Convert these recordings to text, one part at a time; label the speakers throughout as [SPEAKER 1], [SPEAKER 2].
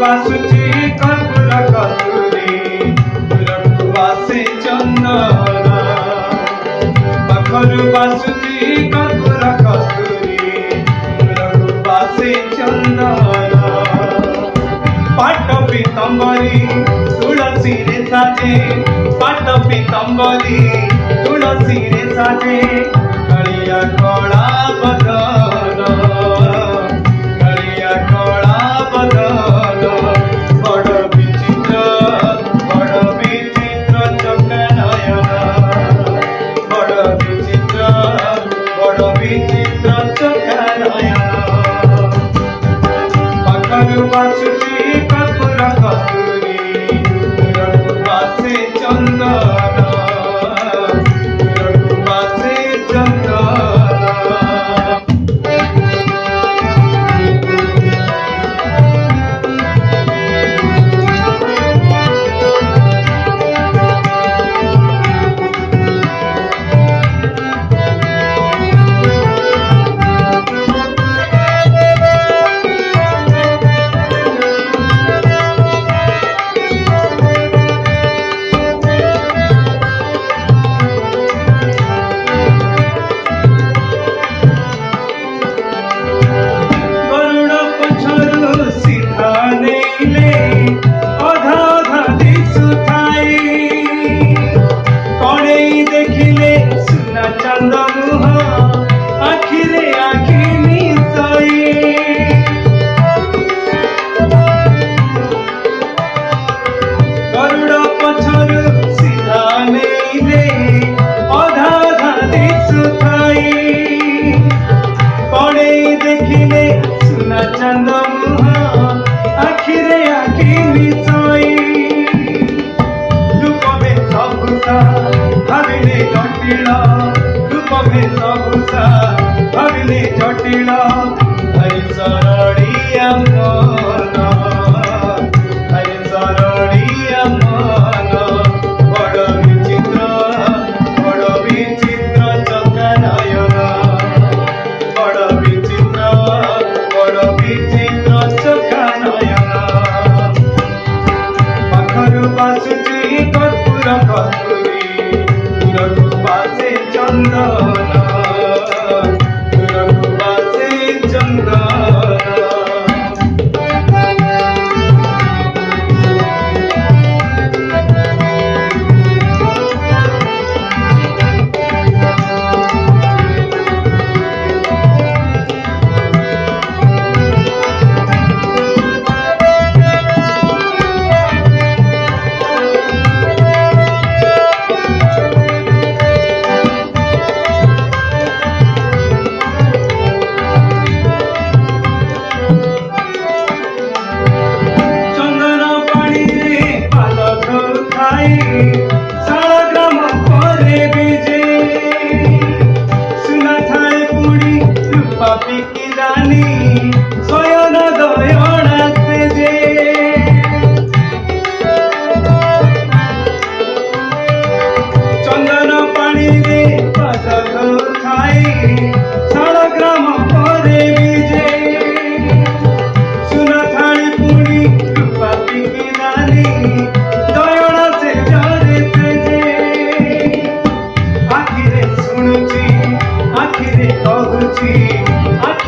[SPEAKER 1] बासुची कर्पूर कस्तूरी दूरकु वासे चंदन पाखरु बासुची कर्पूर कस्तूरी दूरकु वासे चंदन पाट पीतम्बरी तुलसी रे साजे पाट पीतम्बरी तुलसी रे साजे कलिया कला बदन कलिया कला बदन बासुची कर्पूर कस्तूरी दूरकु वासे चंदन दूरकु वासे चंदन भाविले जटिल हरि शरणिया मन हरि शरणिया मन बड़ विचित्र चका नयन बड़ विचित्र चका नयन पाखरु बासुची कर्पूर कस्तूरी दूरकु वासे चंदन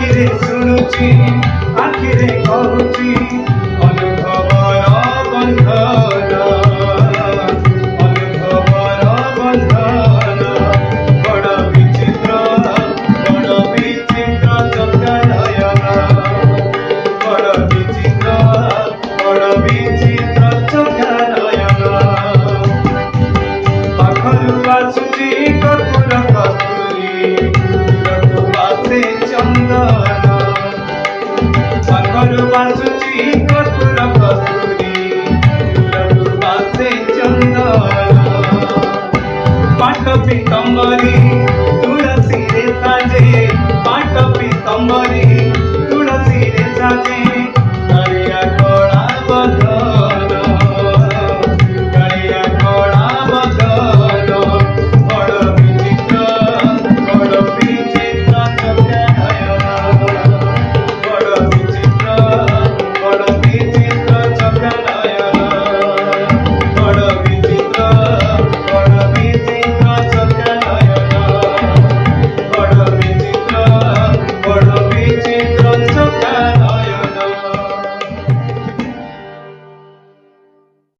[SPEAKER 1] आखिरे शुणुची आखिरे कहूची